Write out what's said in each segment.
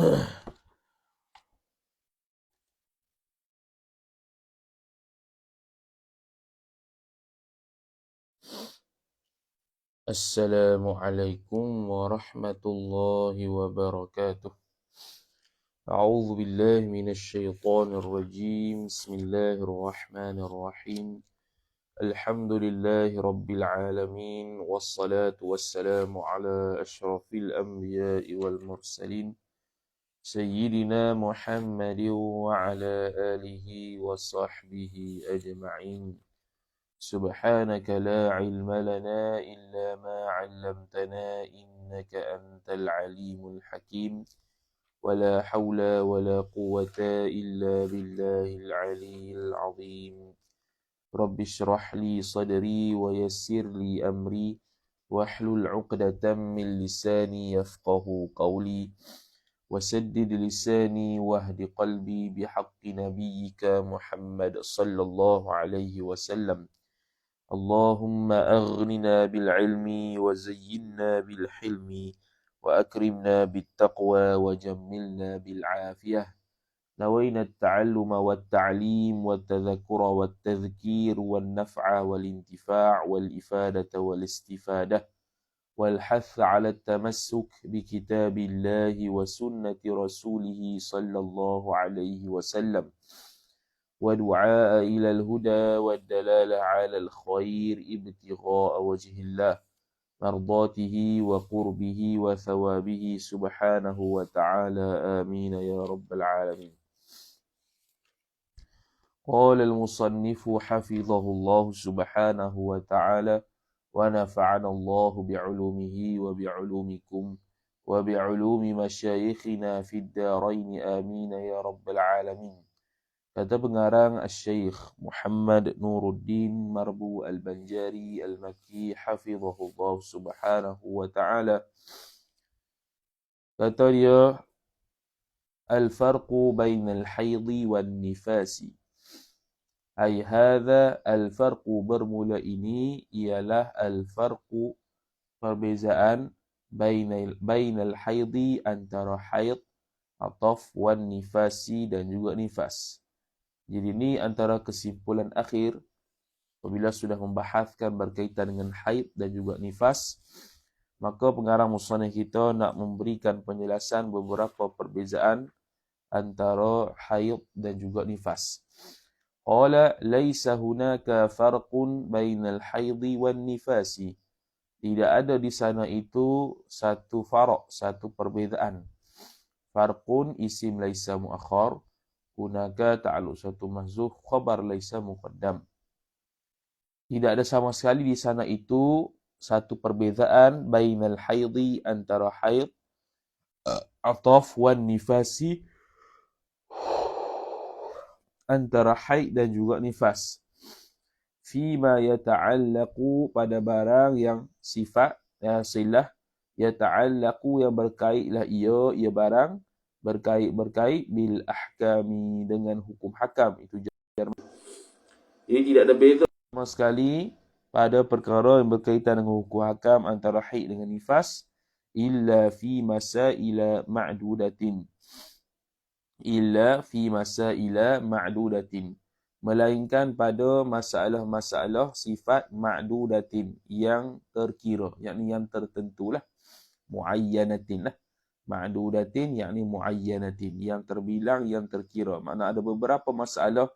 Assalamualaikum warahmatullahi wabarakatuh. A'udzu billahi minasy syaithanir rajim. Bismillahirrahmanirrahim. Alhamdulillahi rabbil alamin wassalatu wassalamu ala asyrafil anbiya'i wal mursalin sayyidina Muhammadin wa ala alihi wa sahbihi ajma'in. سبحانك لا علم لنا إلا ما علمتنا إنك أنت العليم الحكيم ولا حول ولا قوة إلا بالله العلي العظيم رب اشرح لي صدري ويسر لي أمري واحلل عقدة من لساني يفقه قولي وسدد لساني واهد قلبي بحق نبيك محمد صلى الله عليه وسلم اللهم أغننا بالعلم وزينا بالحلم وأكرمنا بالتقوى وجملنا بالعافية نوينا التعلم والتعليم والتذكر والتذكير والنفع والانتفاع والإفادة والاستفادة والحث على التمسك بكتاب الله وسنة رسوله صلى الله عليه وسلم ودعاء إلى الهدى والدلالة على الخير ابتغاء وجه الله مرضاته وقربه وثوابه سبحانه وتعالى آمين يا رب العالمين. قال المصنف حفظه الله سبحانه وتعالى ونفعنا الله بعلومه وبعلومكم وبعلوم مشايخنا في الدارين آمين يا رب العالمين. Kata pengarang Asy-Syaikh Muhammad Nuruddin Marbu Al-Banjari Al-Makki hafizahullah subhanahu wa ta'ala. Kata dia, Al-farqu bainal haidhi wan nifasi. Ay hadha al-farqu, bermula ini ialah al-farqu, perbezaan bainal haidhi, antara haid, ataf, wan nifasi, dan juga nifas. Jadi ini antara kesimpulan akhir apabila sudah membahaskan berkaitan dengan haid dan juga nifas, maka pengarang musannaf kita nak memberikan penjelasan beberapa perbezaan antara haid dan juga nifas. Qala laisa hunaka farqun bainal haidhi wan nifasi. Tidak ada di sana itu satu farq, satu perbezaan. Farqun isim laisa muakhar, hunaka ta'alluq satu mahzuf, khabar laisa muqaddam. Tidak ada sama sekali di sana itu satu perbezaan bainal haidhi, antara haid, ataf, wan nifasi, antara haid dan juga nifas. Fima yata'allaqu, pada barang yang sifat, silah, yata'allaqu yang berkaitlah ia barang berkait bil ahkami, dengan hukum hakam. Itu jar. Jadi tidak ada beza sama sekali pada perkara yang berkaitan dengan hukum hakam antara haid dengan nifas, illa fi masaila ma'dudatin. Illa fi masaila ma'dudatin, melainkan pada masalah-masalah sifat ma'dudatin, yang terkira, yakni yang tertentulah, muayyanatin lah. Ma'dudatin yakni muayyanatin, yang terbilang, yang terkira. Makna ada beberapa masalah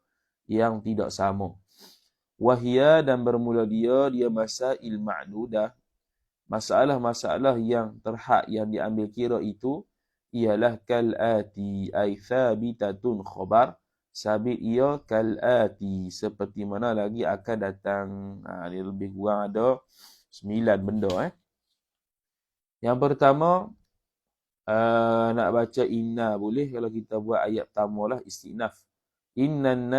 yang tidak sama. Wahia, dan bermula dia masail ma'dudah, masalah-masalah yang terhad, yang diambil kira itu ialah kal'ati, ay thabitatun khabar, sabit ia kal'ati, seperti mana lagi akan datang. Dia lebih kurang ada 9 benda. Yang pertama, nak baca inna boleh, kalau kita buat ayat pertama lah, istinaf. Innan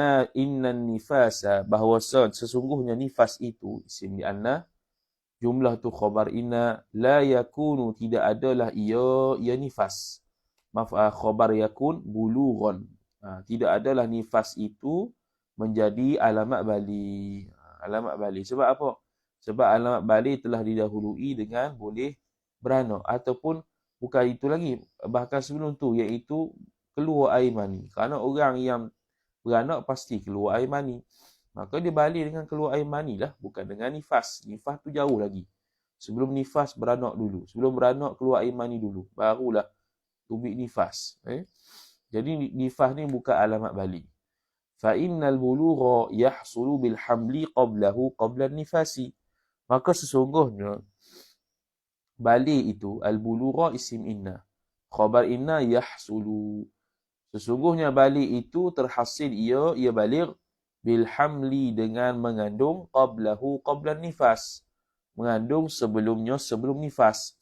nifasa, bahawa sesungguhnya nifas itu, isim di anna, jumlah tu khabar inna, la yakunu, tidak adalah ia nifas. Khabar yakun bulughan, tidak adalah nifas itu menjadi alamat bali. Alamat bali sebab apa? Sebab alamat bali telah didahului dengan boleh beranak, ataupun Bukan itu lagi, bahkan sebelum tu, iaitu keluar air mani. Kerana orang yang beranak pasti keluar air mani. Maka dia balik dengan keluar air mani lah, bukan dengan nifas. Nifas tu jauh lagi. Sebelum nifas beranak dulu. Sebelum beranak keluar air mani dulu. Barulah tubik nifas. Jadi nifas ni bukan alamat balik. Fa'innal bulugha yahsulu bil hamli qablahu qabla nifasi. Maka sesungguhnya balik itu al-bulugha isim inna. Khabar inna yahsulu. Sesungguhnya balik itu terhasil ia balik bil hamli dengan mengandung qablahu qabla nifas. Mengandung sebelum nifas.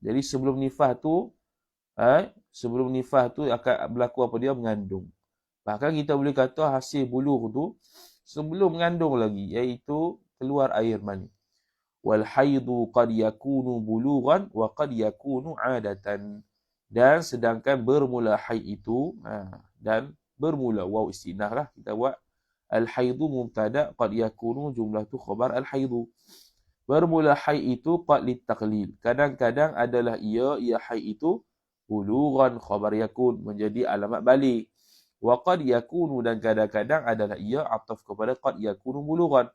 Jadi sebelum nifas tu akan berlaku apa dia? Mengandung. Bahkan kita boleh kata hasil bulugh tu sebelum mengandung lagi, iaitu keluar air mani. Wal haidu qad yakunu bulughan wa qad yakunu 'adatan. Dan sedangkan bermula haid itu dan bermula waw istinah lah kita buat. Al haidu mubtada, qad yakunu jumlah tu khabar al haidu. Bermula haid itu qad litaqlil. Kadang-kadang adalah ia haid itu bulughan khabar yakun menjadi alamat balik. Wa qad yakunu, dan kadang-kadang adalah ia ataf kepada qad yakunu bulughan.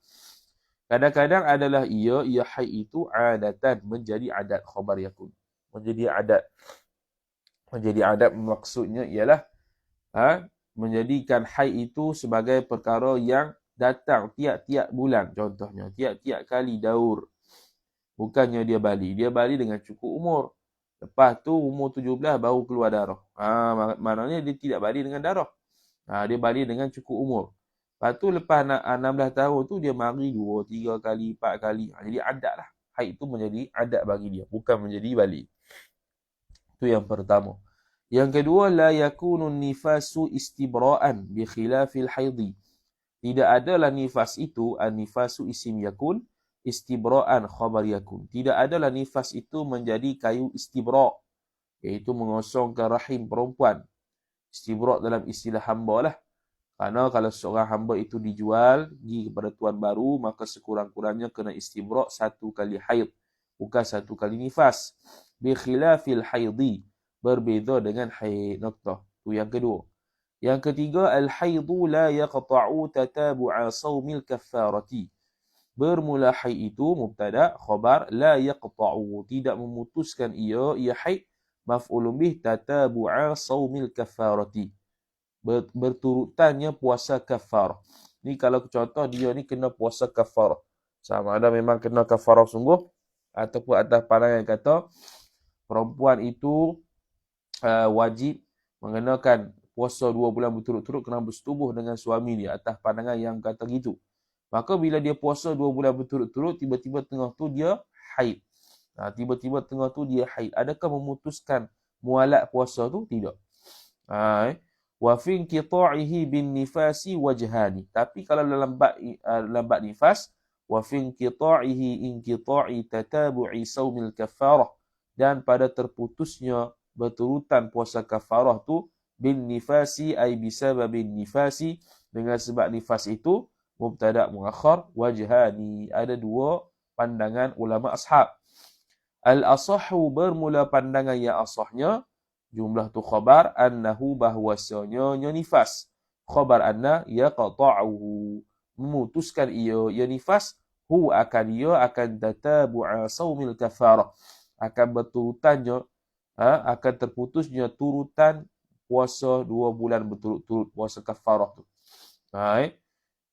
Kadang-kadang adalah ia haid itu adatan menjadi adat khabar yakun. Menjadi adat maksudnya ialah menjadikan haid itu sebagai perkara yang datang tiap-tiap bulan. Contohnya tiap-tiap kali daur. Bukannya dia balik dengan cukup umur. Lepas tu umur 17 baru keluar darah. Maknanya dia tidak balik dengan darah. Dia balik dengan cukup umur. Lepas tu lepas 16 tahun tu dia mari 2, 3 kali, 4 kali. Jadi adat lah. Haid tu menjadi adat bagi dia. Bukan menjadi balik. Itu yang pertama. Yang kedua, la yakunun nifasu istibra'an bi khilafil haidhi. Tidak adalah nifas itu, an-nifasu isim yakun, istibra'an khabar yakun. Tidak adalah nifas itu menjadi kayu istibra', iaitu mengosongkan rahim perempuan. Istibra' dalam istilah hamba lah. Kerana kalau seorang hamba itu dijual, pergi kepada tuan baru, maka sekurang-kurangnya kena istibra' 1 kali haid. Bukan 1 kali nifas. Bi khilafil haidhi. Berbeza dengan haid. Noktah. Itu yang kedua. Yang ketiga, al-haidu la yaqta'u tatabu'a sawmil kaffarati. Bermula haid itu, mubtada, khabar, la yaqta'u. Tidak memutuskan ia haid, maf'ulun bih, tatabu'a sawmil kaffarati. Berturutannya puasa kafar. Ni kalau contoh dia ni kena puasa kafar. Sama ada memang kena kafar sungguh, ataupun atas pandangan kata, perempuan itu wajib mengenakan puasa 2 bulan berturut-turut kena bersetubuh dengan suami dia, atas pandangan yang kata gitu. Maka bila dia puasa 2 bulan berturut-turut, tiba-tiba tengah tu dia haid. Adakah memutuskan mualat puasa tu? Tidak. Wa fi inqita'ihi bin nifasi wajhani. Tapi kalau dalam bab nifas, wa fi inqita'i tatabu'i saumil kafarah, dan pada terputusnya berturutan puasa kafarah tu bin nifasi ay bisababin nifasi, dengan sebab nifas itu mubtada muakhar, wajhani, ada 2 pandangan ulama ashab. Al-asahhu, bermula pandangan yang asahnya, jumlah tu khabar, annahu bahwasanya nifas. Khabar anna yaqta'uhu, memutuskan ia nifas, akan tatabu'a saumil kafarah, akan berturutannya, akan terputusnya turutan puasa 2 bulan berturut-turut, puasa kafarah tu.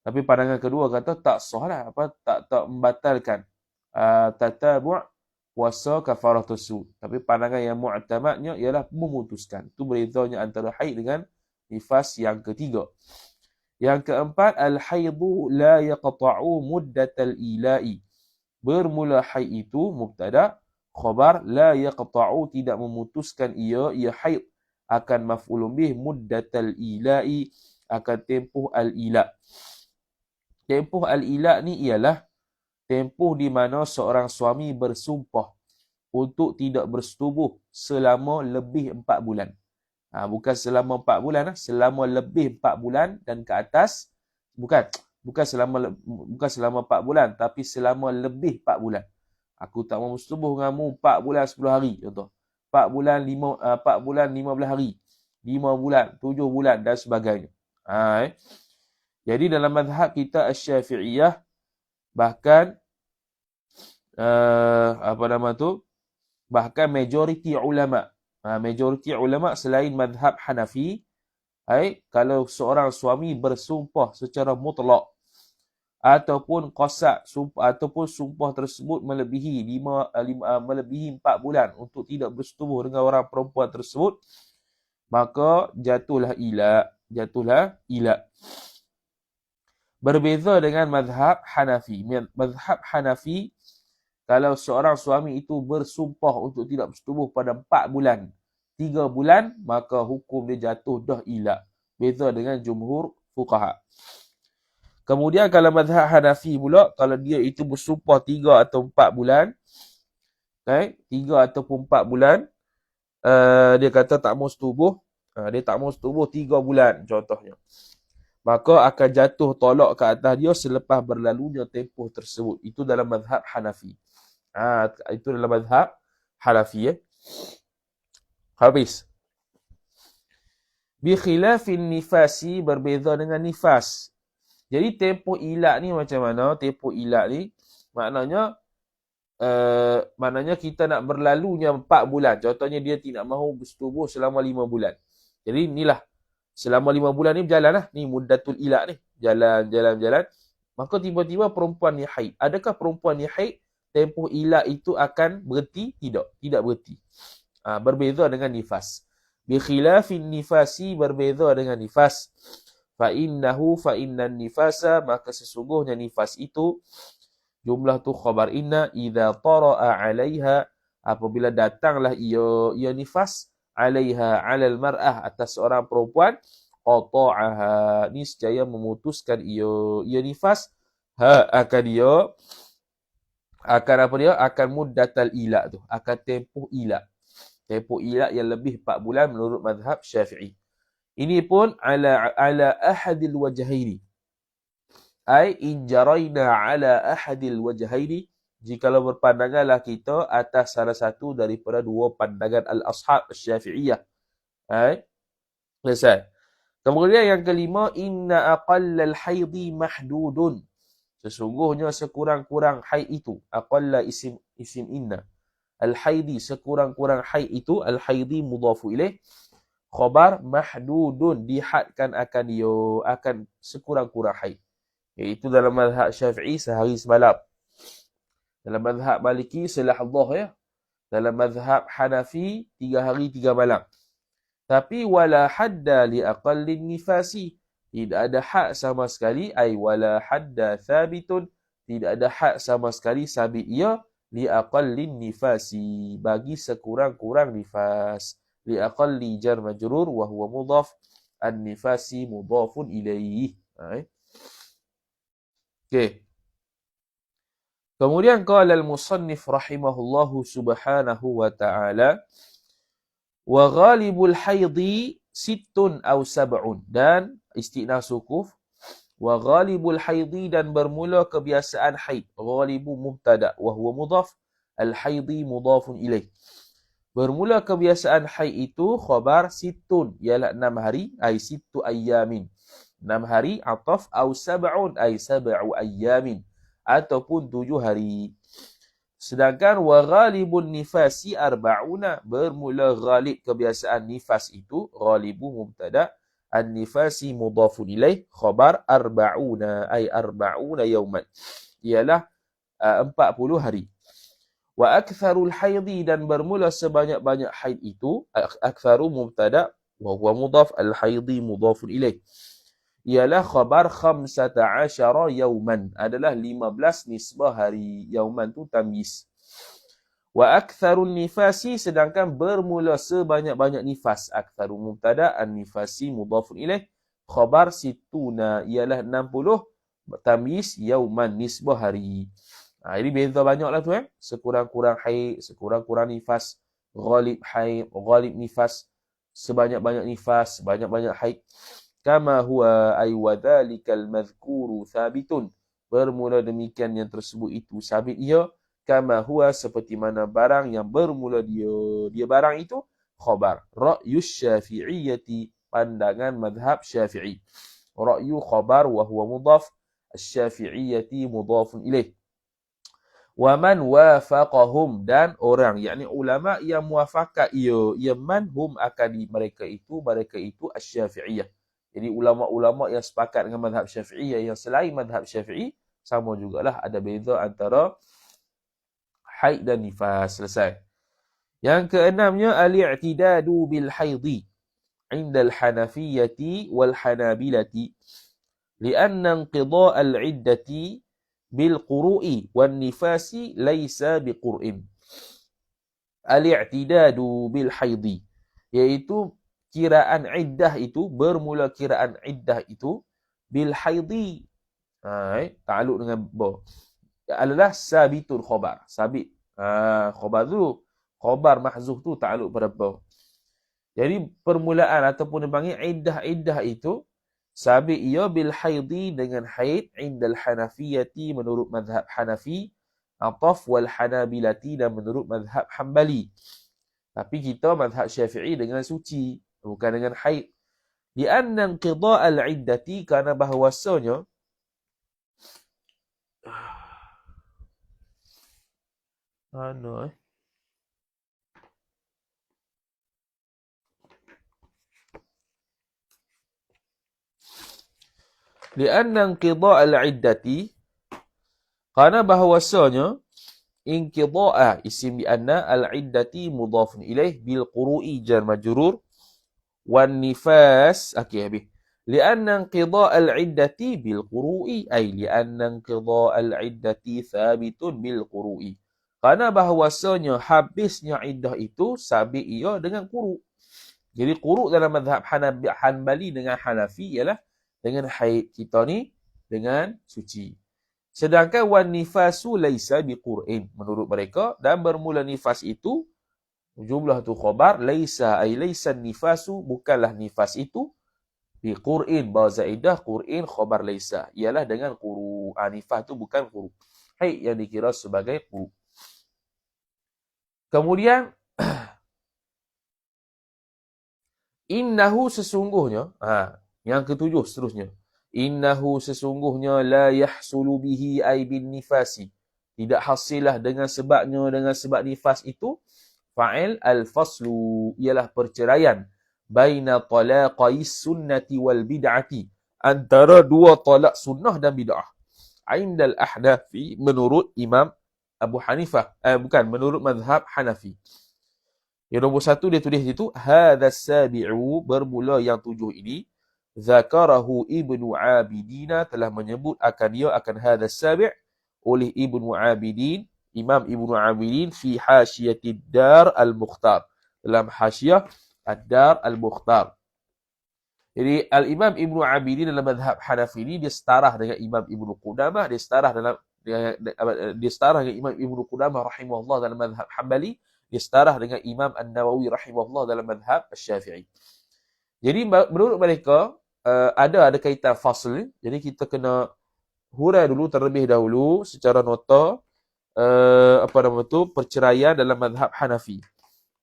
Tapi pandangan kedua kata tak sah lah, tak membatalkan tatabu' puasa kafarah tersebut. Tapi pandangan yang mu'tamadnya ialah memutuskan. Itu berbezanya antara haid dengan nifas yang ketiga. Yang keempat, al-haidu la yaqta'u muddatal ila'i. Bermula haid itu mubtada, khabar, la yaqta'u, tidak memutuskan ia haid, akan maf'ulun bih, muddatal ila'i, akan tempoh al-ila'. Tempoh al-ila' ni ialah tempoh di mana seorang suami bersumpah untuk tidak bersetubuh selama lebih 4 bulan. Bukan selama 4 bulan, selama lebih 4 bulan dan ke atas. Bukan selama 4 bulan, tapi selama lebih 4 bulan. Aku tak mau bersetubuh denganmu 4 bulan 10 hari, contoh. 4 bulan 15 hari, 5 bulan, 7 bulan dan sebagainya. Jadi dalam mazhab kita Asy-Syafi'iyah bahkan bahkan majoriti ulama selain mazhab Hanafi, kalau seorang suami bersumpah secara mutlak ataupun qasad ataupun sumpah tersebut melebihi 4 bulan untuk tidak bersetubuh dengan orang perempuan tersebut, maka jatuhlah ilak. Berbeza dengan mazhab Hanafi. Mazhab Hanafi, kalau seorang suami itu bersumpah untuk tidak bersetubuh pada 4 bulan, 3 bulan, maka hukum dia jatuh dah ilak. Beza dengan jumhur fuqaha. Kemudian kalau mazhab Hanafi pula, kalau dia itu bersumpah 3 atau 4 bulan, 3 ataupun 4 bulan, dia kata tak mau setubuh, dia tak mau setubuh 3 bulan contohnya, maka akan jatuh tolak ke atas dia selepas berlalunya tempoh tersebut. Itu dalam mazhab Hanafi. Itu dalam mazhab Hanafi. Habis. Bi khilafin nifasi, berbeza dengan nifas. Jadi tempoh ilak ni macam mana? Tempoh ilak ni maknanya kita nak berlalunya 4 bulan. Contohnya dia tidak mahu bersetubuh selama 5 bulan. Jadi inilah selama 5 bulan ni berjalan lah. Ni muddatul ilak ni. Jalan. Maka tiba-tiba perempuan ni haid. Adakah perempuan ni haid? Tempoh ilak itu akan berhenti? Tidak berhenti. Berbeza dengan nifas. Bi khilafin nifasi, berbeza dengan nifas. Fa'innan nifasa, maka sesungguhnya nifas itu, jumlah tu khabar inna, idza tara'a 'alaiha, apabila datanglah ia nifas, 'alaiha 'alal mar'ah, atas seorang perempuan, qata'aha, niscaya memutuskan ia nifas, akan muddatal ilak tu, akan tempoh ilak yang lebih 4 bulan menurut mazhab Syafi'i. Ini pun ala ahadil wajhaini. In jaraina ala ahadil wajhaini, jikalau berpandanganlah kita atas salah satu daripada dua pandangan al-ashab Syafi'iyah. Selesai. Kemudian yang kelima, inna aqallal haidhi mahdudun. Sesungguhnya sekurang-kurang haid itu, aqalla isim inna. Al-haidhi, sekurang-kurang haid itu, al-haidhi mudhafu ilaih. Khabar mahdudun, dihadkan akan sekurang-kurang haid. Iaitu dalam mazhab Syafi'i sehari semalam. Dalam mazhab Maliki selahdzah ya. Dalam mazhab Hanafi 3 hari 3 malam. Tapi wala hadda li aqallin nifasi, tidak ada had sama sekali, wala hadda thabitun, tidak ada had sama sekali sabit ia li aqallin nifasi, bagi sekurang-kurang nifas. Li aqalli jar majrur wa huwa mudhaf, an-nifasi mudhafun ilaih. Okey. Kemudian qala al-musannif rahimahullahu subhanahu wa ta'ala, wa ghalibul haidhi sittun aw sab'un, dan istinaf sukuf, wa ghalibul haidhi, dan bermula kebiasaan haid. Ghalibu mubtada wa huwa mudhaf, al-haidhi mudhafun ilaih. Bermula kebiasaan haid itu khabar sittun, ialah 6 hari, sittu ayyamin, 6 hari, ataf, au sab'un, sab'u ayyamin, ataupun 7 hari. Sedangkan wa ghalibun nifasi arba'una, bermula ghalib kebiasaan nifas itu, ghalibu mubtada, an-nifasi mudhafun ilaih, khabar arba'una, arba'una yawman, ialah 40 hari. Wa aktsarul haidhi, dan bermula sebanyak-banyak haid itu, aktsaru mubtada wa huwa mudhaf, al-haidhi mudhafun ilaih, ialah khabar 15 yauman, adalah 15 nisbah hari. Yauman tu tamyiz. Wa aktsarun nifasi, sedangkan bermula sebanyak-banyak nifas, aktsaru mubtada, an-nifasi mudhafun ilaih, khabar situna, ialah 60, tamyiz yauman, nisbah hari. Ini beza banyaklah tu sekurang-kurang haid, sekurang-kurang nifas, ghalib haid, ghalib nifas, sebanyak-banyak nifas, banyak-banyak haid. Kama huwa wa dhalikal madhkuru thabitun, bermula demikian yang tersebut itu sabit ia, kama huwa seperti mana barang yang bermula dia barang itu khabar. Ra'yus Syafi'iyyati, pandangan mazhab Syafi'i. Ra'yu khabar wa huwa mudhaf, asy-Syafi'iyyati mudhafun ilaih. Wa man wafaqahum, dan orang, yakni ulama yang muafakat ia man hum akan di mereka itu asy-Syafi'iyah. Jadi ulama-ulama yang sepakat dengan mazhab Syafi'iyah yang selain mazhab Syafi'i sama jugalah, ada beza antara haid dan nifas. Selesai. Yang keenamnya al-i'tidadu bil haidhi 'inda al-Hanafiyyati wal Hanabilati li'anna inqida' al-'iddati bil quru'i wan nifasi laisa bi qur'in. Al-i'tidadu bil haidhi, iaitu kiraan iddah itu, bermula kiraan iddah itu bil haidhi, ta'alluq dengan ba, adalah sabitun khabar. Sabit. Khabar tu, khabar mahzuf tu ta'alluq pada ba. Jadi permulaan ataupun dipanggil iddah itu sabit ia bil haidhi, dengan haid, indal Hanafiyati, menurut mazhab Hanafi, ataf wal Hanabilati, dan menurut mazhab Hanbali. Tapi kita mazhab Syafi'i dengan suci, bukan dengan haid. Di anna inqida' al-iddati, kerana bahawasanya Lianna inqida' al-iddati, kerana bahawasanya inqida' isim bi anna al-iddati mudhafun ilaih bil quru'i jar majrur wan nifas habis. Lianna inqida' al-iddati bil quru'i, ay lianna inqida' al-iddati thabitun bil quru'i, kerana bahawasanya habisnya iddah itu sabit ia dengan quru'. Jadi quru' dalam mazhab Hanbali dengan Hanafi ialah dengan haid, kita ni dengan suci. Sedangkan wan nifasu laisa biqur'in, menurut mereka, dan bermula nifas itu, jumlah tu khabar, laisa ay laisa nifasu, bukanlah nifas itu, biqur'in, bawa zaidah, qur'in khabar laisa, ialah dengan quru'. Nifas tu bukan quru'. Haid yang dikira sebagai quru'. Kemudian innahu, sesungguhnya, yang ketujuh seterusnya, innahu, sesungguhnya, la yahsulu bihi ay bin nifasi, tidak hasillah dengan sebabnya, dengan sebab nifas itu, fa'il al-faslu, ialah perceraian, baina talaqais sunnati wal bid'ati, antara dua talak sunnah dan bid'ah, indal ahnafi, menurut Imam Abu Hanifah, menurut mazhab Hanafi. Yang nombor satu dia tulis itu, hadha sabi'u, bermula yang tujuh ini, zakarahu Ibnu Abidin, telah menyebut akan dia, akan hadha sabi' oleh Ibnu Abidin, Imam Ibnu Abidin, fi hasyiyatid Dar al-Mukhtar, dalam hasyiyah ad-Dar al-Mukhtar. Jadi al-Imam Ibnu Abidin dalam mazhab Hanafi ini, dia setarah dengan Imam Ibnu Qudamah, dia setarah dengan Imam Ibnu Qudamah rahimahullah dalam mazhab Hanbali, dia setarah dengan Imam An-Nawawi rahimahullah dalam mazhab Syafi'i. Jadi menurut mereka ada kaitan fasl. Jadi kita kena hurai dulu terlebih dahulu secara nota perceraian dalam mazhab Hanafi.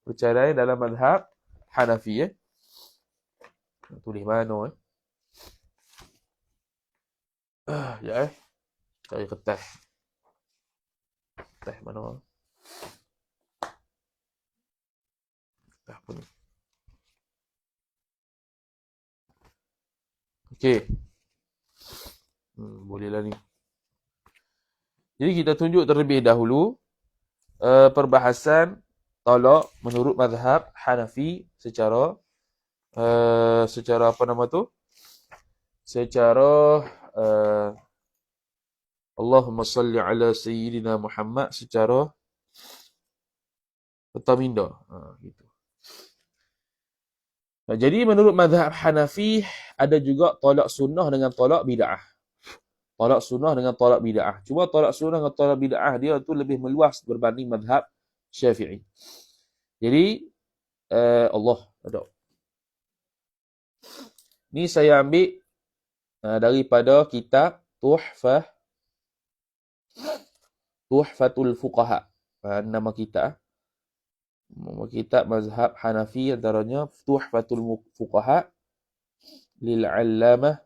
Perceraian dalam mazhab Hanafi. Tulis mana cari kertas. Kertas mana? Apa ni? Okey. Bolehlah ni. Jadi kita tunjuk terlebih dahulu perbahasan talak menurut mazhab Hanafi secara apa nama tu? Secara Allahumma salli ala sayyidina Muhammad, secara petaminda. Gitu. Jadi menurut mazhab Hanafi ada juga tolak sunnah dengan tolak bid'ah. Tolak sunnah dengan tolak bid'ah. Cuma tolak sunnah dengan tolak bid'ah dia tu lebih meluas berbanding mazhab Syafi'i. Jadi Allah ada. Ni saya ambil daripada kitab Tuhfah Tuhfatul Fuqaha. Nama kitab. Nama kitab mazhab Hanafi antaranya Tuhfatul Fuqaha lil 'Allamah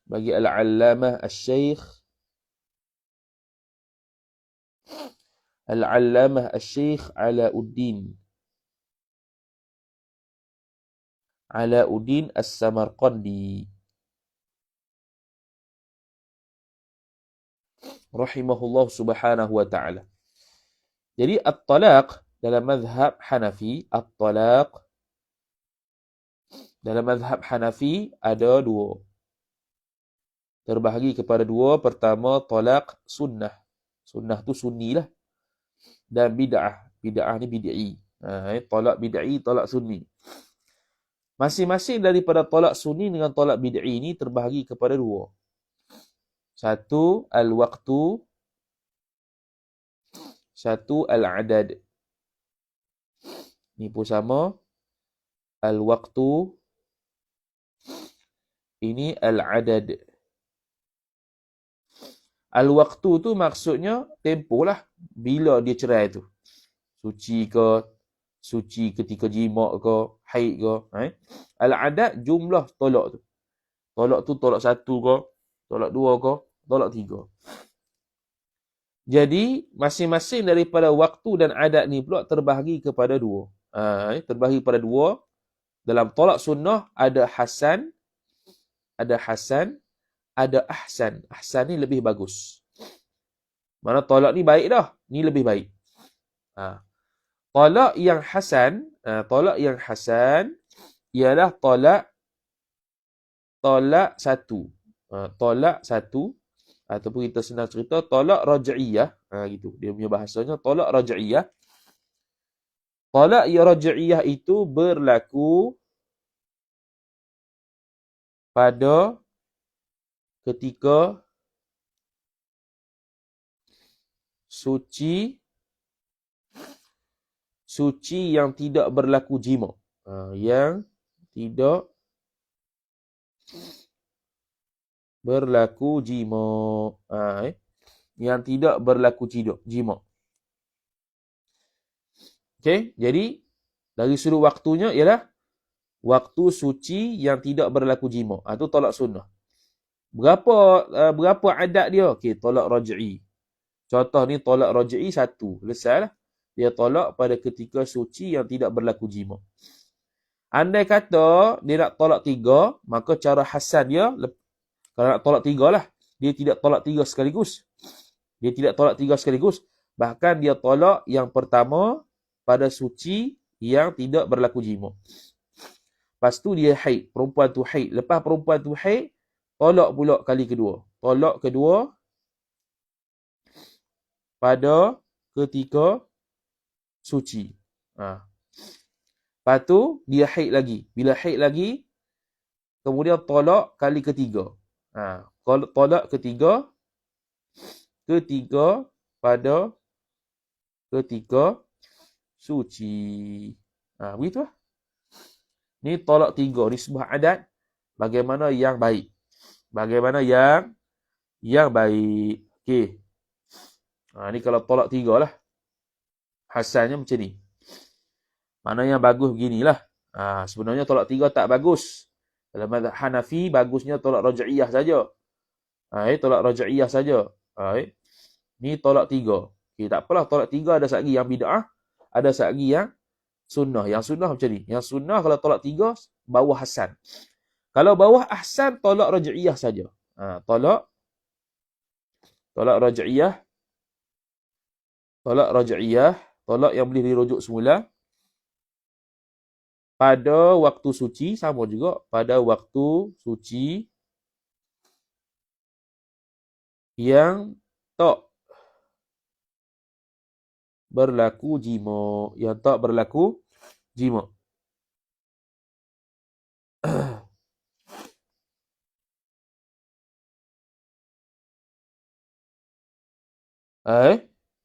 bagi al-'Allamah Asy-Syaikh Al-'Allamah Asy-Syaikh Alauddin As-Samarqandi rahimahullah subhanahu wa ta'ala. Jadi at-talaq dalam mazhab Hanafi, at-talaq dalam mazhab Hanafi ada dua. Terbahagi kepada dua. Pertama, talaq sunnah. Sunnah tu sunni lah. Dan bid'ah. Bid'ah ni bid'i. Talaq bid'i, talaq sunni. Masing-masing daripada talaq sunni dengan talaq bid'i ni terbahagi kepada dua. Satu, al-waqtu. Satu, al-adad. Ni pun sama. Al-waqtu. Ini al-adad. Al-waqtu tu maksudnya tempoh lah. Bila dia cerai tu. Suci ke, suci ketika jima' ke, haid ke. Al-adad jumlah tolak tu. Tolak tu tolak satu ke, tolak dua ke, tolak tiga. Jadi, masing-masing daripada waktu dan adat ni pula terbahagi kepada dua. Terbahagi kepada dua. Dalam tolak sunnah ada hasan, ada ahsan. Ahsan ni lebih bagus. Mana tolak ni baik dah. Ni lebih baik. Tolak yang hasan ialah tolak satu. Tolak satu ataupun kita senang cerita tolak raj'iyah. Gitu. Dia punya bahasanya tolak raj'iyah. Tolak raj'iyah itu berlaku pada ketika suci yang tidak berlaku jima. Yang tidak berlaku jima. Yang tidak berlaku jima. Okey, jadi dari sudut waktunya ialah waktu suci yang tidak berlaku jima. Itu tolak sunnah. Berapa adat dia? Okey, tolak raj'i. Contoh ni tolak raj'i satu. Selesai lah. Dia tolak pada ketika suci yang tidak berlaku jima. Andai kata dia nak tolak tiga, maka cara hasan dia, kalau nak tolak tiga lah, dia tidak tolak tiga sekaligus. Bahkan dia tolak yang pertama pada suci yang tidak berlaku jima. Lepas tu dia haid. Perempuan tu haid. Lepas perempuan tu haid, tolak pula kali kedua. Tolak kedua pada ketika suci. Lepas tu dia haid lagi. Bila haid lagi, kemudian tolak kali ketiga. Tolak ketiga pada ketika suci. Begitu lah. Ni tolak tiga. Ni sebuah adat. Bagaimana yang baik. Okey. Ni kalau tolak tiga lah. Hasannya macam ni. Mana yang bagus beginilah. Sebenarnya tolak tiga tak bagus. Dalam mazhab Hanafi, bagusnya tolak raj'iyah saja. Tolak raj'iyah saja. Ni tolak tiga. Okay, tak apalah, tolak tiga ada sagi yang bid'ah, ada sagi yang sunnah. Yang sunnah macam ni. Yang sunnah kalau tolak tiga, bawah hasan. Kalau bawah ahsan, tolak raj'iyah saja. Tolak raj'iyah. Tolak yang boleh dirujuk semula. Pada waktu suci, sama juga. Pada waktu suci yang tak berlaku jima.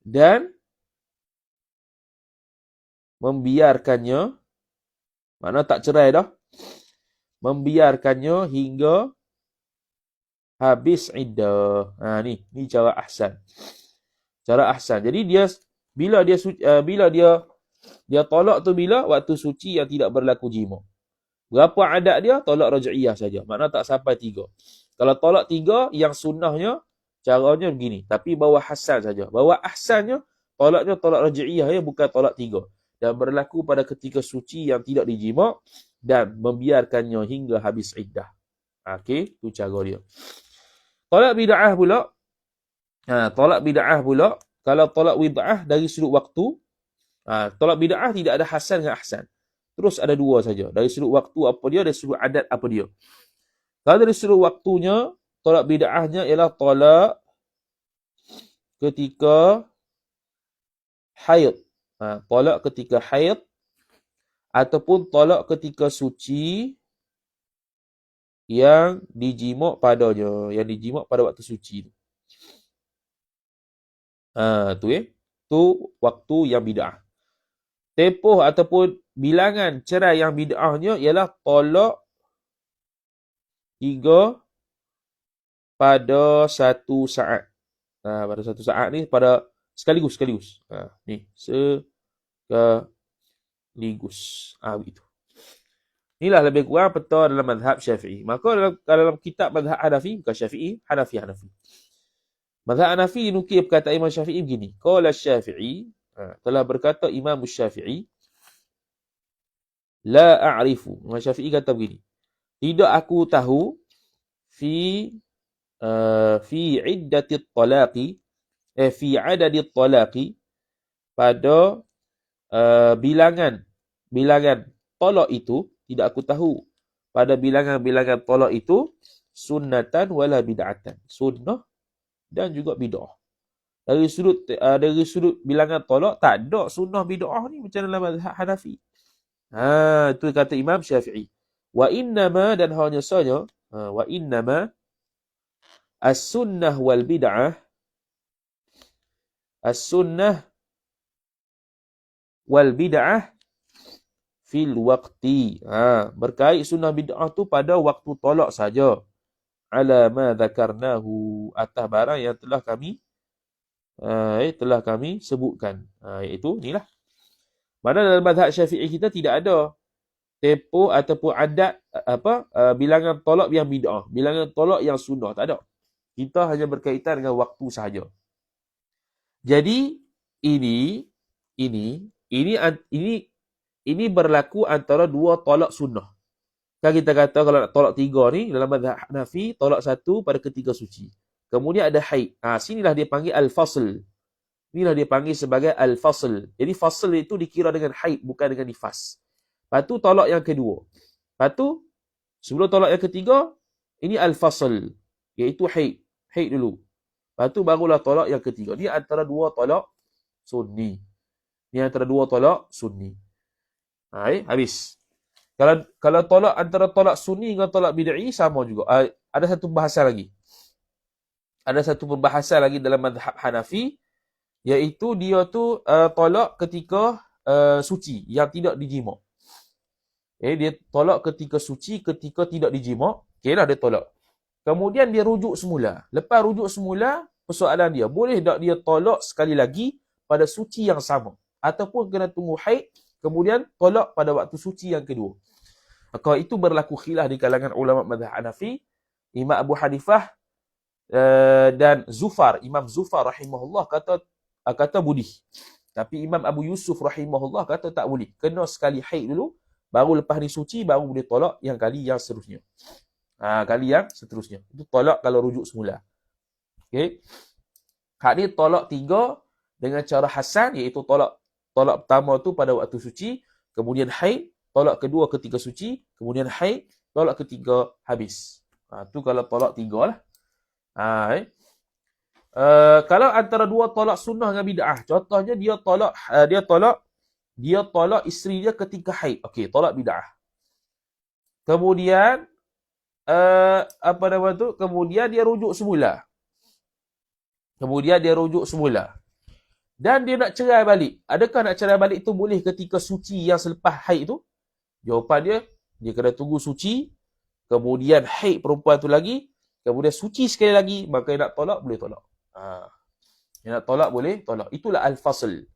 Dan membiarkannya, mana tak cerai dah, membiarkannya hingga habis iddah. Ni cara ahsan. Cara ahsan. Jadi bila dia tolak tu bila waktu suci yang tidak berlaku jima. Berapa adat dia? Tolak raj'iyah saja. Makna tak sampai 3. Kalau tolak 3, yang sunnahnya caranya begini. Tapi bawa hasan saja. Bawa ahsannya, tolaknya tolak raj'iyah ya, bukan tolak 3. Dan berlaku pada ketika suci yang tidak dijima dan membiarkannya hingga habis iddah. Okey, tu cara dia. Tolak bid'ah pula. Tolak bid'ah pula. Kalau tolak bid'ah dari sudut waktu, tolak bid'ah tidak ada hasan dengan ahsan. Terus ada 2 saja. Dari sudut waktu apa dia, dari sudut adat apa dia. Kalau dari sudut waktunya, tolak bid'ahnya ialah tolak ketika haid. Tolak ketika haid ataupun tolak ketika suci yang dijima' padanya, yang dijima' pada waktu suci tu. Tu waktu yang bid'ah. Tempoh ataupun bilangan cerai yang bid'ahnya ialah tolak 3 pada 1 saat. Pada 1 saat ni pada sekaligus. Ni sekaligus. Begitu. Inilah lebih kurang peta dalam mazhab Syafi'i. Maka dalam kitab mazhab Hanafi, bukan Syafi'i, Hanafi. Mazhab Hanafi dinukil perkataan Imam Syafi'i begini. Qala Syafi'i, telah berkata Imam Syafi'i, la a'rifu. Imam Syafi'i kata begini. Tidak aku tahu fi iddati talaqi, fi adadi talaqi, pada bilangan tolak itu, tidak aku tahu pada bilangan tolak itu sunnatan wala bid'atan. Sunnah dan juga bid'ah. Dari sudut bilangan tolak tak ada sunnah bid'ah ni macam dalam mazhab Hanafi. Itu kata Imam Syafi'i. Wa innama, dan hanya saja, wa innama as-sunnah wal bid'ah, as-sunnah wal bid'ah fil waqti. Berkait sunnah bid'ah tu pada waktu tolak saja. Ala ma dzakarnahu, atas barang yang telah kami sebutkan. Iaitu inilah. Mana dalam mazhab Syafi'i kita tidak ada tempoh ataupun adat bilangan tolak yang bid'ah, bilangan tolak yang sunnah, tak ada. Kita hanya berkaitan dengan waktu sahaja. Jadi ini berlaku antara 2 tolak sunnah. Kan kita kata kalau nak tolak 3 ni dalam mazhab Hanafi, tolak 1 pada ketika suci. Kemudian ada haid. Sinilah dia panggil al-fasl. Inilah dia panggil sebagai al-fasl. Jadi fasl itu dikira dengan haid, bukan dengan nifas. Lepas tu tolak yang kedua. Lepas tu sebelum tolak yang ketiga, ini al-fasl, iaitu haid. Haid dulu. Lepas tu barulah tolak yang ketiga. Ni antara 2 tolak sunni. Habis. Kalau tolak antara tolak sunni dengan tolak bid'i sama juga. Ada satu bahasan lagi. Ada satu perbahasan lagi dalam mazhab Hanafi, iaitu dia tu tolak ketika suci yang tidak dijima'. Dia tolak ketika suci, ketika tidak dijima'. Okeylah dia tolak. Kemudian dia rujuk semula. Lepas rujuk semula, persoalan dia, boleh tak dia tolak sekali lagi pada suci yang sama? Ataupun kena tunggu haid, kemudian tolak pada waktu suci yang kedua? Maka itu berlaku khilaf di kalangan ulama mazhab Hanafi. Imam Abu Hanifah dan Imam Zufar rahimahullah kata boleh. Tapi Imam Abu Yusuf rahimahullah kata tak boleh. Kena sekali haid dulu, baru lepas ni suci, baru boleh tolak yang kali yang seterusnya. Itu tolak kalau rujuk semula. Okey. Hak ni tolak 3 dengan cara hasan, iaitu tolak pertama tu pada waktu suci, kemudian haid, tolak kedua ketika suci, kemudian haid, tolak ketiga habis. Tu kalau tolak 3 lah. Kalau antara 2 tolak sunnah dengan bid'ah, contohnya dia tolak isteri dia ketika haid. Okey, tolak bid'ah. Kemudian kemudian dia rujuk semula. Dan dia nak cerai balik. Adakah nak cerai balik itu boleh ketika suci yang selepas haid tu? Jawapan dia kena tunggu suci, kemudian haid perempuan tu lagi, kemudian suci sekali lagi, maka yang nak tolak boleh tolak. Yang nak tolak boleh tolak. Itulah al-fasl.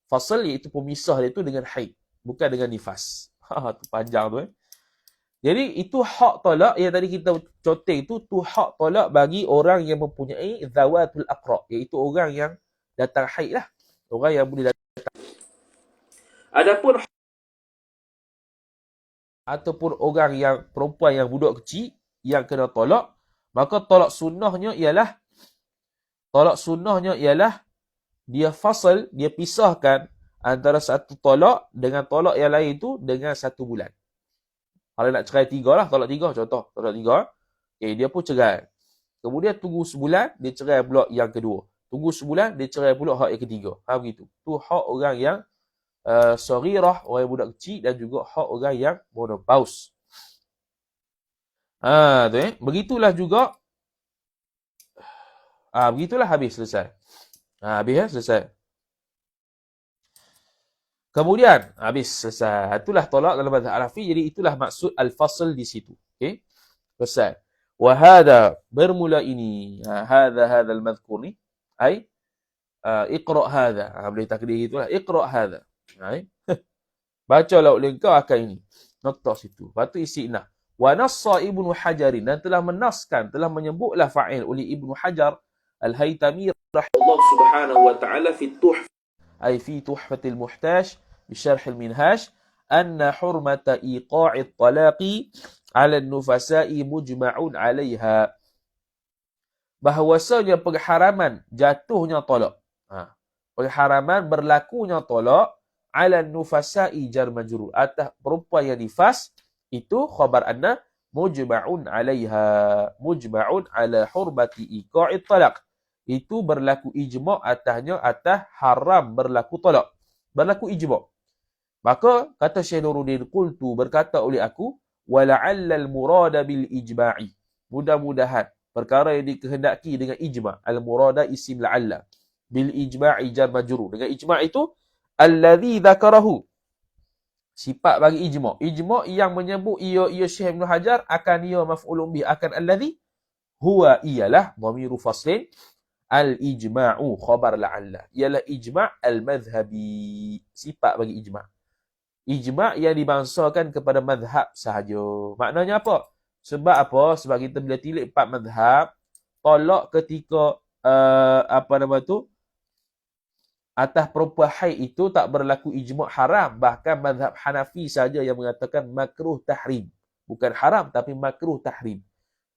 Fasl iaitu pemisah dia tu dengan haid, bukan dengan nifas. Tu panjang tu Jadi itu hak tolak yang tadi kita coteng tu hak tolak bagi orang yang mempunyai zawatul aqra, iaitu orang yang datang haid lah. Orang yang boleh datang. Adapun ataupun orang yang perempuan yang budak kecil yang kena tolak, maka tolak sunnahnya ialah dia fasal, dia pisahkan antara satu tolak dengan tolak yang lain tu dengan 1 bulan. Kalau nak cerai 3 lah, tolak 3 contoh, tolak 3. Okay, dia pun cerai. Kemudian tunggu sebulan, dia cerai pula yang kedua. Tunggu sebulan, dia cerai pula hak yang ketiga. Begitu. Tu hak orang yang saghirah, orang yang budak kecil, dan juga hak orang yang monopaus. Begitulah juga. Begitulah habis selesai. Habis selesai. Kemudian habis selesai. Itulah tolak dalam mazhab Hanafi. Jadi itulah maksud al-fasl di situ. Okey. Selesai. Wa hadha, bermula ini. Hadha al-madhkur ni. Iqra' hadha. Boleh takdir itulah. Iqra' hadha. Bacalah oleh engkau akan ini. Nokta situ. Lepas tu isi nah. Wa nassa Ibnu Hajarin. Dan telah menaskan, telah menyebutlah fa'il oleh Ibnu Hajar Al-Haytami rahimahullah subhanahu wa ta'ala fi tuhfatil muhtaj بشرح المنهاج أن حرمة إيقاع الطلاق على النفساء مجمع عليها. Bahawasanya pengharaman jatuhnya talak. Pengharaman berlakunya talak ala nufasa'i jar majrur, atas perempuan yang nifas, itu khabar anna mujma'un 'alaiha, mujma'un ala hurmati iqa'i talaq. Itu berlaku ijma' atasnya, atas haram berlaku talak. Berlaku ijma'. Maka kata Syekh Nuruddin, qultu, berkata oleh aku, wala'alla al-murada bil ijma'i, mudah-mudahan perkara yang dikehendaki dengan ijma', al-murada isim la'alla, bil ijma'i jar majrur, dengan ijma' itu alladhi dzakarahu, sifat bagi ijma'. Ijma' yang menyebut ia Syekh Ibn Hajar akan ia maf'ulun bih, akan alladhi, huwa ialah dhamiru faslin, al-ijma'u khabar la'alla, ialah ijma' al-madhhabi, sifat bagi ijma'. Ijma' yang dibangsakan kepada mazhab sahaja. Maknanya apa? Sebab apa? Sebab kita bila tilik 4 mazhab, tolak ketika atas perempuan haid itu tak berlaku ijma' haram. Bahkan mazhab Hanafi saja yang mengatakan makruh tahrim. Bukan haram, tapi makruh tahrim.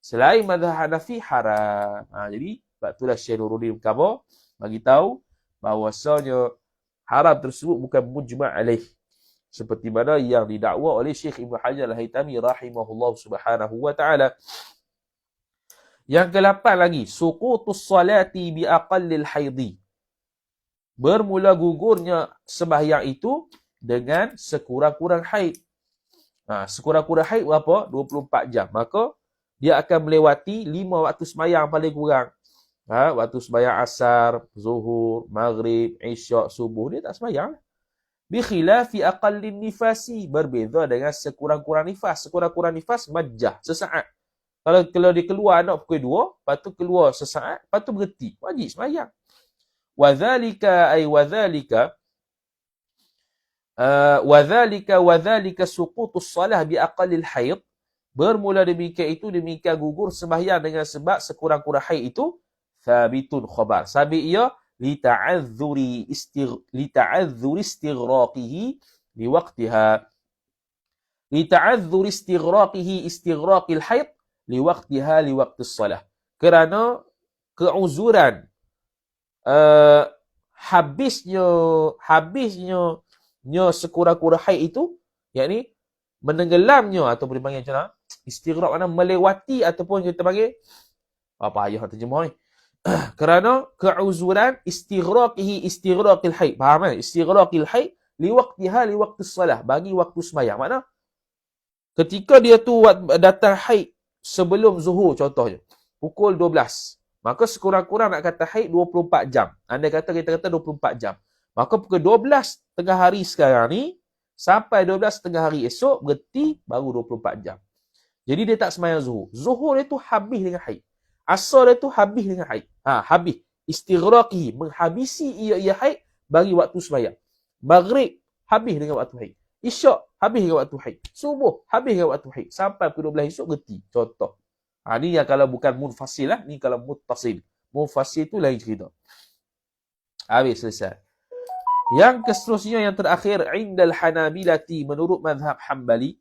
Selain mazhab Hanafi, haram. Jadi, sebab itulah Syekh Nuruddin khabar bagi tahu bahawasanya haram tersebut bukan mujma' alaih. Seperti mana yang didakwa oleh Syekh Ibn Hajar Al-Haytami rahimahullah subhanahu wa ta'ala. Yang ke-8 lagi, suqutus salati bi aqallil haidhi. Bermula gugurnya sembahyang itu dengan sekurang-kurang haid. Sekurang-kurang haid berapa? 24 jam. Maka dia akan melewati 5 waktu sembahyang paling kurang. Waktu sembahyang asar, zuhur, maghrib, isyak, subuh, dia tak sembahyang. Bi khilafi aqallin nifasi, berbeza dengan sekurang-kurang nifas. Sekurang-kurang nifas majjah, sesaat. Kalau dia keluar anak pukul 2, lepas tu keluar sesaat, lepas tu berhenti, wajib sembahyang. Wadhalika suqutus salah bi aqallil haid. Bermula demikian itu, demikian gugur sembahyang dengan sebab sekurang-kurang haid itu, thabitun khabar. Sabit ia lita'adzuri istighraqihi liwaqtiha. Lita'adzuri istighraqil haid liwaqtiha liwaqtis salah. Kerana keuzuran habisnya sekurang-kurang haid itu, yakni menenggelamnya, ataupun dipanggil macam mana? Istighraq mana melewati, ataupun kita panggil apa ayah terjemah ni? Kerana keuzuran istighraqil haid. Faham kan? Istighraqil haid liwaqtiha liwaqtis salah, bagi waktu sembahyang. Makna ketika dia tu datang haid sebelum zuhur contohnya, pukul 12. Maka sekurang-kurang nak kata haid 24 jam. Andai kata kita kata 24 jam. Maka pukul 12 tengah hari sekarang ni sampai 12 tengah hari esok berarti baru 24 jam. Jadi dia tak sembahyang zuhur. Zuhur dia tu habis dengan haid. Asal dia tu habis dengan haid. Habis. Istighraqi, menghabisi ia haid bagi waktu sembahyang. Maghrib habis dengan waktu haid. Isyak habis dengan waktu haid. Subuh habis dengan waktu haid. Sampai pukul 12 esok gerti. Contoh. Ni yang kalau bukan munfasil lah, ni kalau muttasil. Munfasil tu lain cerita. Habis selesai. Yang seterusnya yang terakhir, indal Hanabilati, menurut mazhab Hambali,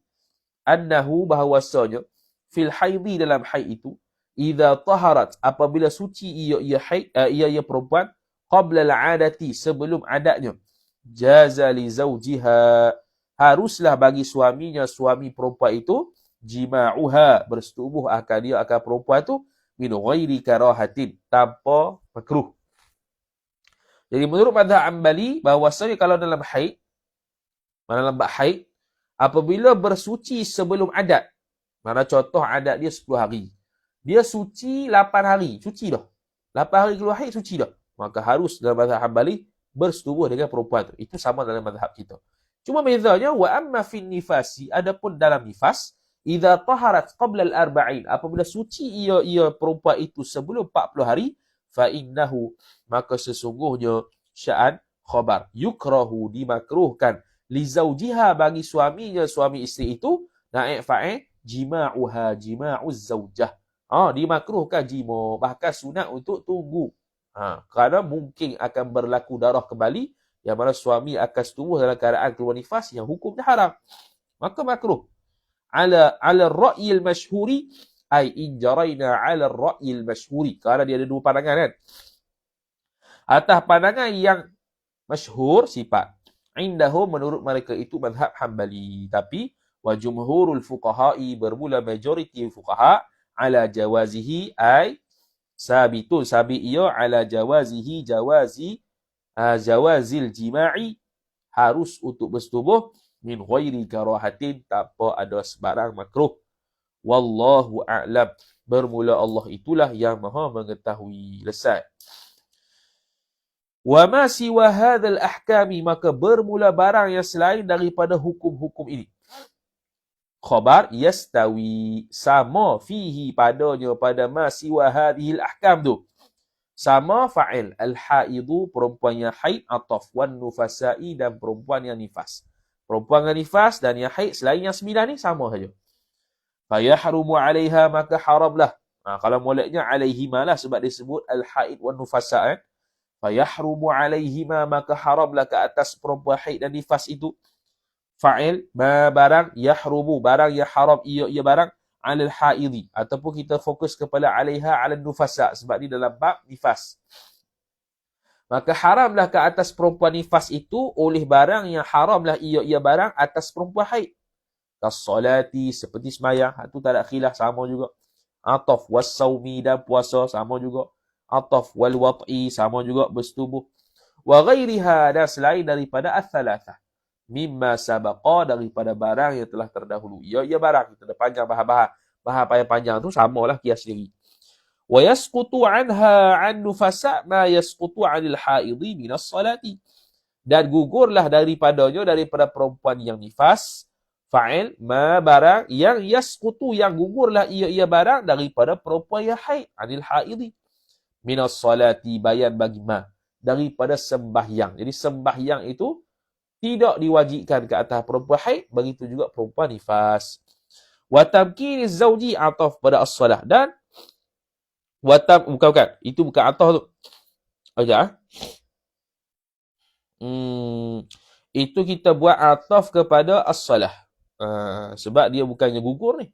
annahu, bahawasanya fil haidhi, dalam haid itu, idza taharat, apabila suci ia haid, ia perempuan, qabla al-adati, sebelum adatnya, jaza li zawjiha, haruslah bagi suaminya, suami perempuan itu, jima'uha, bersetubuh akan perempuan itu, min ghairi karahatin, tanpa makruh. Jadi menurut mazhab Hambali, bahawasanya kalau dalam haid, dalam bab haid, apabila bersuci sebelum adat, mana contoh adat dia 10 hari, dia suci 8 hari, suci dah. 8 hari keluar haid, suci dah. Maka harus dalam mazhab Hambali bersetubuh dengan perempuan itu. Itu sama dalam mazhab kita. Cuma bezanya, wa amma fin nifasi, adapun dalam nifas, idza taharat qabla al-arba'in, apabila suci ia perempuan itu sebelum 40 hari, fa innahu, maka sesungguhnya sya'an khabar, yukrahu, dimakruhkan, li zawjiha, bagi suaminya, suami isteri itu, naik fa'il, jima'uha, jima'uz zawjah. Dimakruhkan jima, bahkan sunat untuk tunggu. Kerana mungkin akan berlaku darah kembali, yang mana suami akan setubuh dalam keadaan keluar nifas, yang hukumnya haram. Maka makruh. Ala ar-ra'yil masyhuri, ai in jaraina ala ar-ra'yil masyhuri. Kerana dia ada dua pandangan kan. Atas pandangan yang masyhur sifat. Indahum, menurut mereka itu mazhab Hambali. Tapi wa jumhurul fuqaha'i, bermula majoriti fuqaha, ala jawazihi, ai sabitun, sabit ia, ala jawazihi, jawazil jima'i, harus untuk bersetubuh, min ghairi karahatin, tanpa ada sebarang makruh. Wallahu a'lam, bermula Allah itulah yang maha mengetahui. Lesai. Wa ma siwa hadzal ahkami, maka bermula barang yang selain daripada hukum-hukum ini. Khabar yastawi, sama, fihi, padanya, pada ma siwa hadhil ahkam tu. Sama fa'il, al-haidu, perempuan yang haid, ataf, wan nufasa'i, dan perempuan yang nifas. Perempuan yang nifas dan yang haid, selain yang 9 ni, sama saja. Fayahrumu 'alaiha, maka haramlah. Kalau moleknya 'alaihima lah, sebab disebut al-haid wan nufasa kan. Fayahrumu 'alaihima, maka haramlah ke atas perempuan haid dan nifas itu. Fa'il, ma, barang, yahrumu, barang yang haram ia barang, 'alal haidi, ataupun kita fokus kepada 'alaiha 'alan nufasa, sebab ni dalam bab nifas. Maka haramlah ke atas perempuan nifas itu oleh barang yang haramlah ia barang atas perempuan haid. Kas-salati, seperti sembahyang, itu tak ada khilaf, sama juga. Ataf was-saumi, dan puasa, sama juga. Ataf wal-wat'i, sama juga, bersetubuh. Wa ghairiha, dan selain daripada ats-tsalatsah. Mimma sabaqa, daripada barang yang telah terdahulu. Ya barang, kita dah panjang bahas panjang tu, samalah kias sendiri. Wa yasqutu anha 'an nufasa ma yasqutu 'anil haidhi minas salati. Dan gugurlah daripadanya, daripada perempuan yang nifas, fa'il, ma, barang, yang yasqutu, yang gugurlah ia barang daripada perempuan yang haid, 'anil haidhi minas salati, bayan bagi ma, daripada sembahyang. Jadi sembahyang itu tidak diwajibkan ke atas perempuan haid, begitu juga perempuan nifas. Wa tamkiniz zawji, ataf pada as-salah, dan bukan, itu bukan ataf tu. Itu kita buat ataf kepada as-salah. Sebab dia bukannya gugur ni.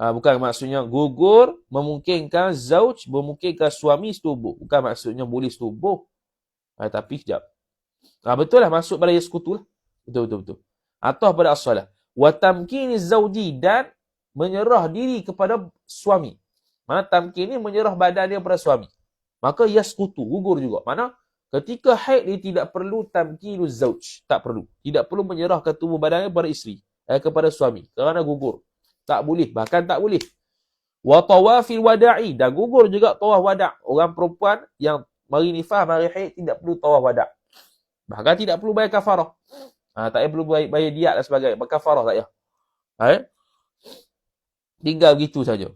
Bukan maksudnya gugur memungkinkan zauj, memungkinkan suami setubuh. Bukan maksudnya boleh setubuh. Tapi sekejap. Betul lah, masuk pada yaskutu lah. Betul. Ataf pada as-salah. Wa tamkiniz zawji, dan menyerah diri kepada suami. Mana tamkin ni menyerah badan dia kepada suami. Maka yaskutu, gugur juga. Mana ketika haid dia tidak perlu tamkinuz zauj. Tak perlu. Tidak perlu menyerahkan tubuh badannya kepada isteri. Kepada suami. Kerana gugur. Tak boleh. Bahkan tak boleh. Wa tawafil wada'i, dan gugur juga tawaf wada'. Orang perempuan yang mari nifas, mari haid, tidak perlu tawaf wada'. Bahkan tidak perlu bayar kafarah. Tak perlu bayar diat dan sebagainya. Kafarah tak payah. Tinggal begitu saja.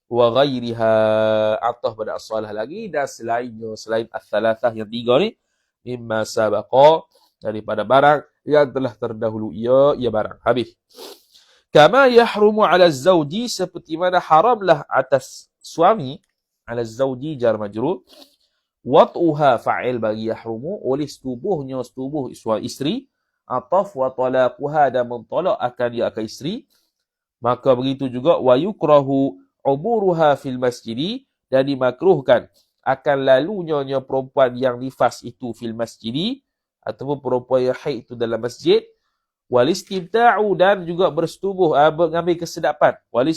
wa ghairiha, ataf pada as-salah lagi, dan selainnya, selain as-salasah yang 3 ni, mimma sabaqa, daripada barang yang telah terdahulu ia barang. Habis. Kama yahrumu ala zawji, seperti mana haramlah atas suami, ala zawji jar majrur, wat'uha fa'il bagi yahrumu, oleh setubuhnya setubuh suami isteri, ataf wa talaquha, dan mentolak akan dia akan isteri. Maka begitu juga wa yukrahu uburuha fil masjidi, dan dimakruhkan akan lalunya perempuan yang nifas itu fil masjidi, ataupun perempuan yang haid itu dalam masjid. Wal istimta'u, dan juga bersetubuh, mengambil kesedapan. Wal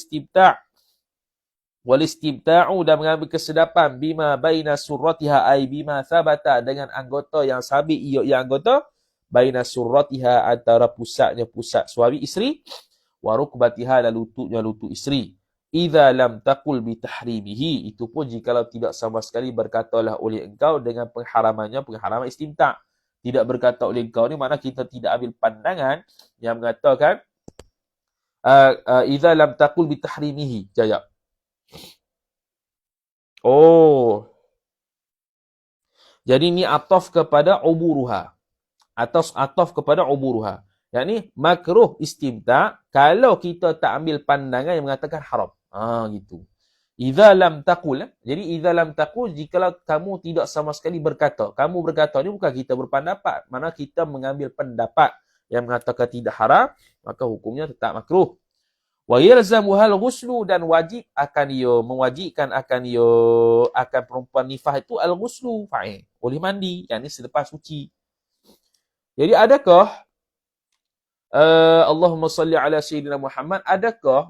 istimta'u, dan mengambil kesedapan, bima baina surratiha, ay bima thabata, dengan anggota yang sabit ia anggota, baina surratiha, antara pusatnya pusat suami isteri, wa rukbatiha, dan lututnya lutut isteri. Idza lam taqul bi tahrimihi, itu pun jikalau tidak sama sekali berkatalah oleh engkau dengan pengharaman istimta'. Tidak berkata oleh engkau ni makna kita tidak ambil pandangan yang mengatakan idza lam taqul bi tahrimihi. Jaya. Oh. Jadi ni ataf kepada uburuha. Ataf kepada uburuha. Yakni makruh istimta' kalau kita tak ambil pandangan yang mengatakan haram. Gitu. Idza lam taqul. Jadi idza lam taqul, jikalau kamu tidak sama sekali berkata. Kamu berkata ni bukan kita berpendapat. Mana kita mengambil pendapat yang mengatakan tidak haram, maka hukumnya tetap makruh. Wa yalzamuhal ghuslu, dan wajib akan ia, mewajibkan akan ia, akan perempuan nifas itu al-ghuslu, fa'il, oleh mandi, yakni selepas suci. Jadi adakah Allahumma salli ala sayyidina Muhammad, adakah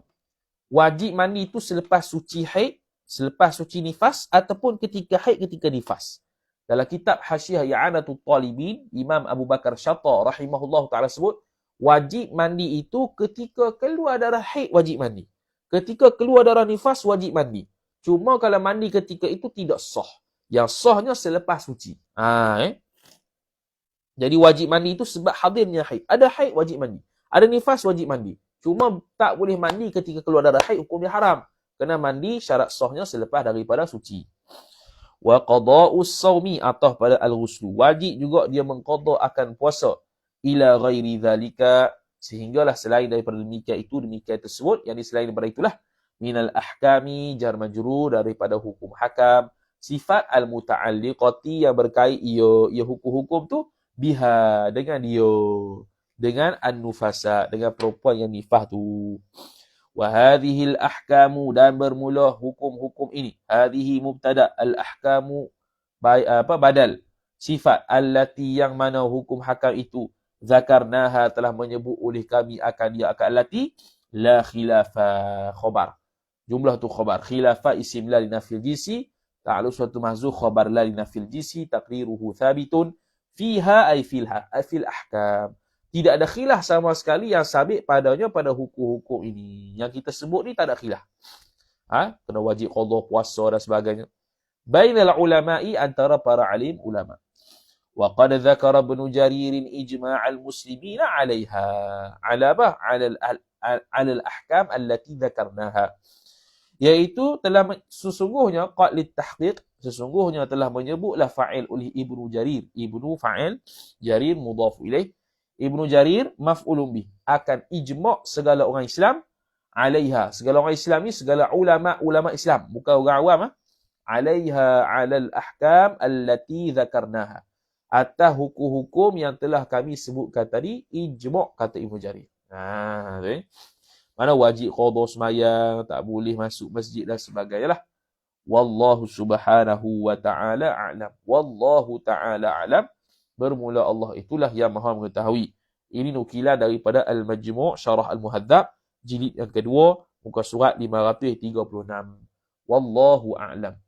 wajib mandi itu selepas suci haid, selepas suci nifas, ataupun ketika haid, ketika nifas? Dalam kitab Hasyiah I'anatul Talibin, Imam Abu Bakar Syata rahimahullah ta'ala sebut, wajib mandi itu ketika keluar darah haid, wajib mandi. Ketika keluar darah nifas, wajib mandi. Cuma kalau mandi ketika itu tidak sah. Yang sahnya selepas suci. Jadi wajib mandi itu sebab hadirnya haid. Ada haid, wajib mandi. Ada nifas, wajib mandi. Cuma tak boleh mandi ketika keluar darah haid, hukumnya haram. Kena mandi syarat sahnya selepas daripada suci. Wa qada'us sawmi, atau pada al-ghuslu. Wajib juga dia mengqada akan puasa. Ila ghairi dhalika, sehinggalah selain daripada demikian tersebut, yang selain daripada itulah, minal ahkami jar majrur, daripada hukum hakam, sifat al-muta'alliqati, yang berkait ia hukum-hukum tu, biha, dengan dia, dengan an-nufasa, dengan perempuan yang nifah tu. Wa hadhil ahkamu, dan bermula hukum-hukum ini. Hadhihi mubtada, al-ahkamu badal sifat, allati, yang mana hukum hakam itu, zakarnaha, telah menyebut oleh kami akan dia akan allati, la khilafa, khabar. Jumlah tu khabar. Khilafa isim la linafil jinsi, ta'alu suatu mahzuf, khabar la linafil jinsi, taqriruhu thabitun, fiha ay fil ahkam. Tidak ada khilaf sama sekali yang sabit padanya pada hukum-hukum ini. Yang kita sebut ni tak ada khilaf. Kena wajib qada, puasa dan sebagainya. Bainal ulama'i, antara para alim ulama. Wa qad dzakara Ibnu Jarir ijma'al muslimina 'alaiha. 'Ala bah 'ala al-ahkam allati dzakarnaha. Iaitu telah sesungguhnya qad tahqiq, sesungguhnya telah menyebutlah fa'il oleh Ibnu Jarir. Ibnu fa'il, Jarir mudhaf ilaih. Ibnu Jarir maf'ulun bih, akan ijma' segala orang Islam, alaiha, segala orang Islam ni segala ulama Islam, bukan orang awam, alaiha, alal ahkam allati dzakarnaha, atas hukum-hukum yang telah kami sebutkan tadi, ijma', kata Ibnu Jarir. Mana wajib qada sembahyang, tak boleh masuk masjid dan sebagainya lah. Wallahu subhanahu wa ta'ala a'lam. Wallahu ta'ala a'lam. Bermula Allah itulah yang maha mengetahui. Ini nukilan daripada Al-Majmu' Syarah Al-Muhadzab, jilid yang kedua, muka surat 536. Wallahu a'lam.